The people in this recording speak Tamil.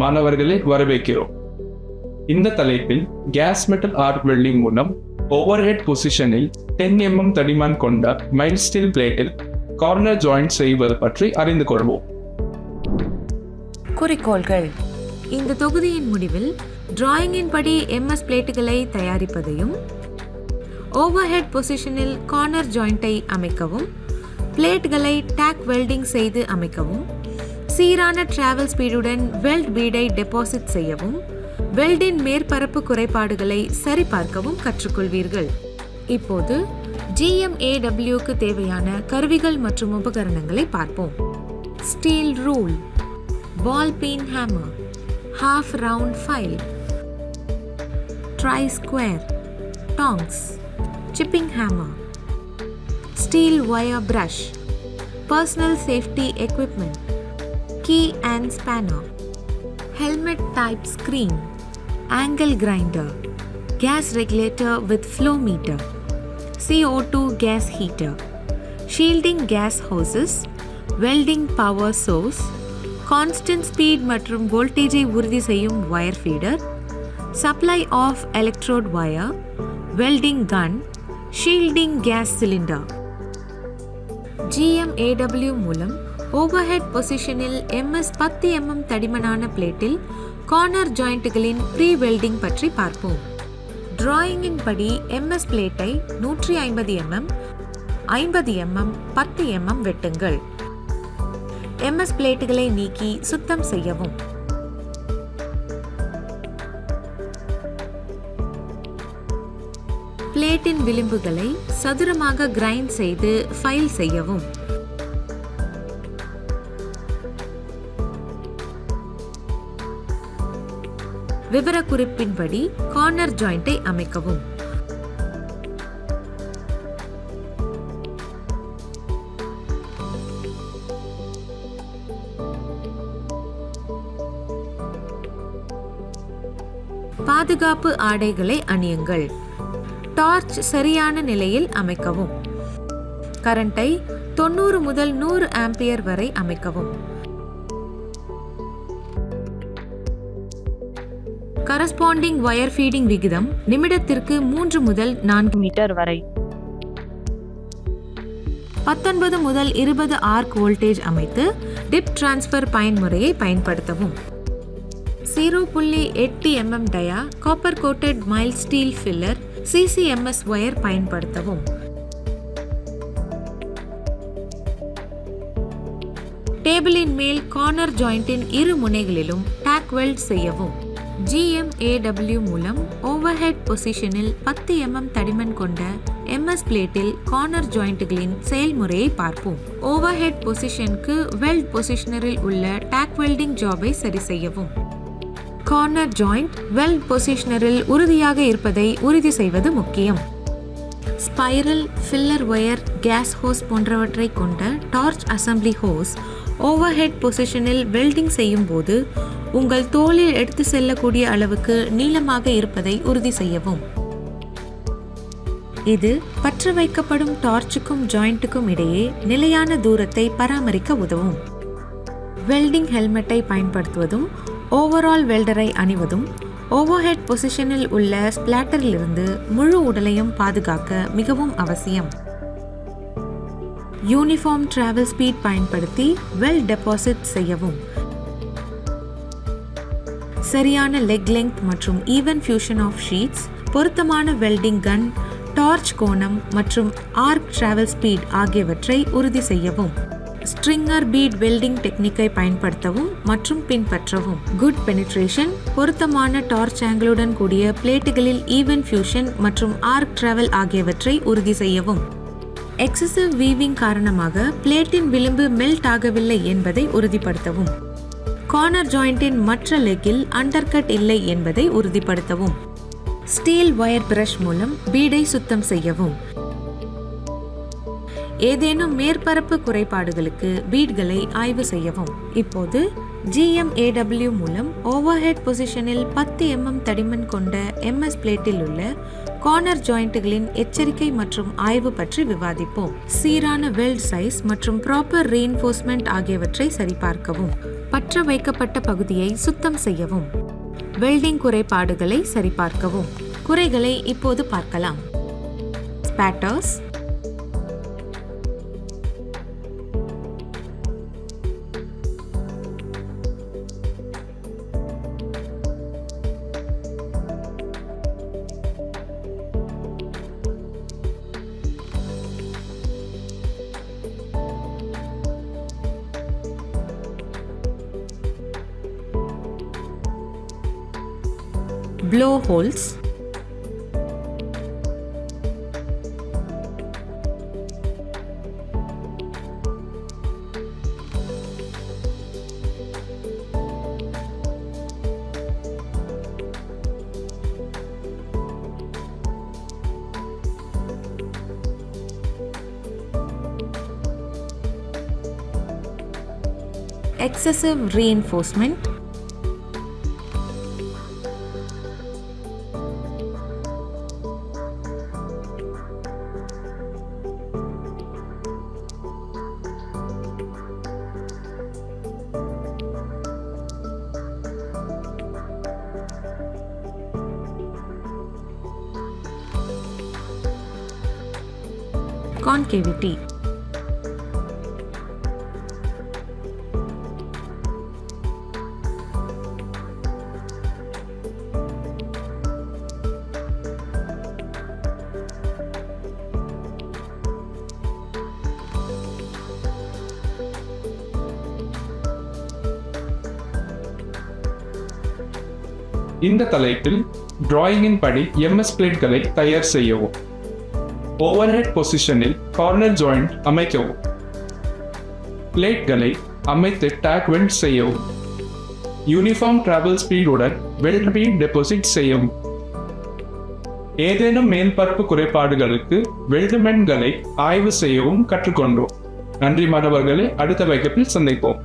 மாணவர்களை வரவேற்கிறோம். இந்த தலைப்பில் கேஸ் மெட்டல் ஆர்க் வெல்டிங் மூலம் ஓவர்ஹெட் பொசிஷனில் 10 mm தடிமன் கொண்ட மைல்ட் ஸ்டீல் பிளேட்டில் கார்னர் ஜாயிண்ட் செய்வது பற்றி அறிந்து கொள்வோம். குறிக்கோள்கள். இந்த தொகுதியின் முடிவில் டிராயிங்கின் படி MS பிளேட்டுகளை தயாரிப்பதையும், ஓவர்ஹெட் பொசிஷனில் கார்னர் ஜாயிண்டை அமைக்கவும், பிளேட்களை டாக் வெல்டிங் செய்து அமைக்கவும், சீரான டிராவல் ஸ்பீடுடன் வெல்ட் பீடை டெபாசிட் செய்யவும், வெல்டின் மேற்பரப்பு குறைபாடுகளை சரிபார்க்கவும் கற்றுக்கொள்வீர்கள். இப்போது GMAWக்கு தேவையான கருவிகள் மற்றும் உபகரணங்களை பார்ப்போம். Steel rule, ball peen hammer, half round file, try square, tongs, chipping hammer, steel wire brush, personal safety equipment, key and spanner, helmet type screen, angle grinder, gas regulator with flow meter, CO2 gas heater, shielding gas hoses, welding power source, constant speed மற்றும் voltage உறுதி செய்யும் wire feeder, supply of electrode wire, welding gun, shielding gas cylinder. GMAW மூலம் ஓவர்ஹெட் பொசிஷனில் MS 10 mm தடிமனான பிளேட்டில் கார்னர் ஜாயிண்ட்டுகளின் ப்ரீ வெல்டிங் பற்றி பார்ப்போம். டிராயிங்கின் படி MS பிளேட்டை 150 mm, 50 mm, 10 mm வெட்டுங்கள். MS பிளேட்டுகளை நீக்கி சுத்தம் செய்யவும். பிளேட்டின் விளிம்புகளை சதுரமாக கிரைண்ட் செய்து ஃபைல் செய்யவும். விவரக்குறிப்பின்படி கார்னர் ஜாயிண்டை அமைக்கவும். பாதுகாப்பு ஆடைகளை அணியுங்கள். டார்ச் சரியான நிலையில் அமைக்கவும். கரண்டை 90 முதல் 100 ஆம்பியர் வரை அமைக்கவும். கரஸ்பாண்டிங் வயர் ஃபீடிங் விகிதம் நிமிடத்திற்கு 3 முதல் 4 மீட்டர் வரை. 19 முதல் 20 ஆர்க் வோல்டேஜ் அமைத்து டிப் டிரான்ஸ்ஃபர் பயன்முறையை பயன்படுத்தவும். 0.8 mm dia copper coated mild steel filler CCMS wire பயன்படுத்தவும். டேபிளின் மேல் கார்னர் ஜாயிண்டின் இரு முனைகளிலும் டாக் வெல்ட் செய்யவும். GMAW மூலம் ஓவர்ஹெட் பொசிஷனில் 10 mm தடிமன் கொண்ட MS பிளேட்டில் கார்னர் ஜாயிண்ட்டுகளின் செயல்முறையை பார்ப்போம். ஓவர்ஹெட் பொசிஷனுக்கு வெல்ட் பொசிஷனரில் உள்ள டாக் வெல்டிங் ஜாபை சரி செய்யவும். கார்னர் ஜாயிண்ட் வெல்ட் பொசிஷனரில் உறுதியாக இருப்பதை உறுதி செய்வது முக்கியம். Spiral, filler wire, gas hose போன்றவற்றை கொண்ட டார்ச் அசம்பிளி ஹோஸ் ஓவர்ஹெட் பொசிஷனில் வெல்டிங் செய்யும் போது உங்கள் தோளில் எடுத்து செல்லக்கூடிய அளவுக்கு நீளமாக இருப்பதை உறுதி செய்யவும். இது பற்ற வைக்கப்படும் டார்ச்சுக்கும் ஜாயிண்ட்டுக்கும் இடையே நிலையான தூரத்தை பராமரிக்க உதவும். வெல்டிங் ஹெல்மெட்டை பயன்படுத்துவதும் ஓவரால் வெல்டரை அணிவதும் ஓவர்ஹெட் பொசிஷனில் உள்ள ஸ்பிளாட்டரிலிருந்து முழு உடலையும் பாதுகாக்க மிகவும் அவசியம். யூனிஃபார்ம் டிராவல் ஸ்பீட் பயன்படுத்தி வெல்ட் டெபாசிட் செய்யவும். சரியான லெக் லெங்த் மற்றும் ஈவன் ஃபியூஷன் ஆஃப் ஷீட்ஸ், பொருத்தமான வெல்டிங் கன், டார்ச் கோணம் மற்றும் ஆர்க் டிராவல் ஸ்பீட் ஆகியவற்றை உறுதி செய்யவும். ஸ்ட்ரிங்கர் பீட் வெல்டிங் டெக்னிக்கை பயன்படுத்தவும் மற்றும் பின்பற்றவும். குட் பெனிட்ரேஷன், பொருத்தமான டார்ச் ஆங்கிளுடன் கூடிய பிளேட்டுகளில் ஈவன் ஃபியூஷன் மற்றும் ஆர்க் டிராவல் ஆகியவற்றை உறுதி செய்யவும். எக்ஸசிவ் வீவிங் காரணமாக பிளேட்டின் விளிம்பு மெல்ட் ஆகவில்லை என்பதை உறுதிப்படுத்தவும். கார்னர் ஜாயிண்டின் மற்ற லெக்கில் அண்டர்கட் இல்லை என்பதை உறுதிப்படுத்தவும். ஸ்டீல் வயர் பிரஷ் மூலம் பீடை சுத்தம் செய்யவும். ஏதேனும் மேற்பரப்பு குறைபாடுகளுக்கு பீட்களை ஆய்வு செய்யவும். இப்போது GMAW மூலம் ஓவர்ஹெட் பொசிஷனில் 10 mm தடிமன் கொண்ட MS பிளேட்டில் உள்ள கார்னர் ஜாயிண்ட்டுகளின் எச்சரிக்கை மற்றும் ஆய்வு பற்றி விவாதிப்போம். சீரான வெல்ட் சைஸ் மற்றும் ப்ராப்பர் ரீஇன்ஃபோர்ஸ்மெண்ட் ஆகியவற்றை சரிபார்க்கவும். பற்ற வைக்கப்பட்ட பகுதியை சுத்தம் செய்யவும். வெல்டிங் குறைபாடுகளை சரிபார்க்கவும். குறைகளை இப்போது பார்க்கலாம். ஸ்பேட்டர்ஸ், blowholes, excessive reinforcement, concavity. இந்த தலைப்பில் டிராயிங்கின் படி எம்எஸ் பிளேட்களை தயார் செய்யவும். ஓவர்ஹெட் பொசிஷனில் கார்னர் ஜாயிண்ட் அமைக்கவும். பிளேட்களை அமைத்து டேக் வெல்ட் செய்யவும். யூனிஃபார்ம் டிராவல் ஸ்பீடுடன் வெல்ட் பீட் டெபாசிட் செய்யவும். ஏதேனும் மேல்பரப்பு குறைபாடுகளுக்கு வெல்ட்மென்ட்களை ஆய்வு செய்யவும் கற்றுக்கொண்டோம். நன்றி மாணவர்களே, அடுத்த வகுப்பில் சந்திப்போம்.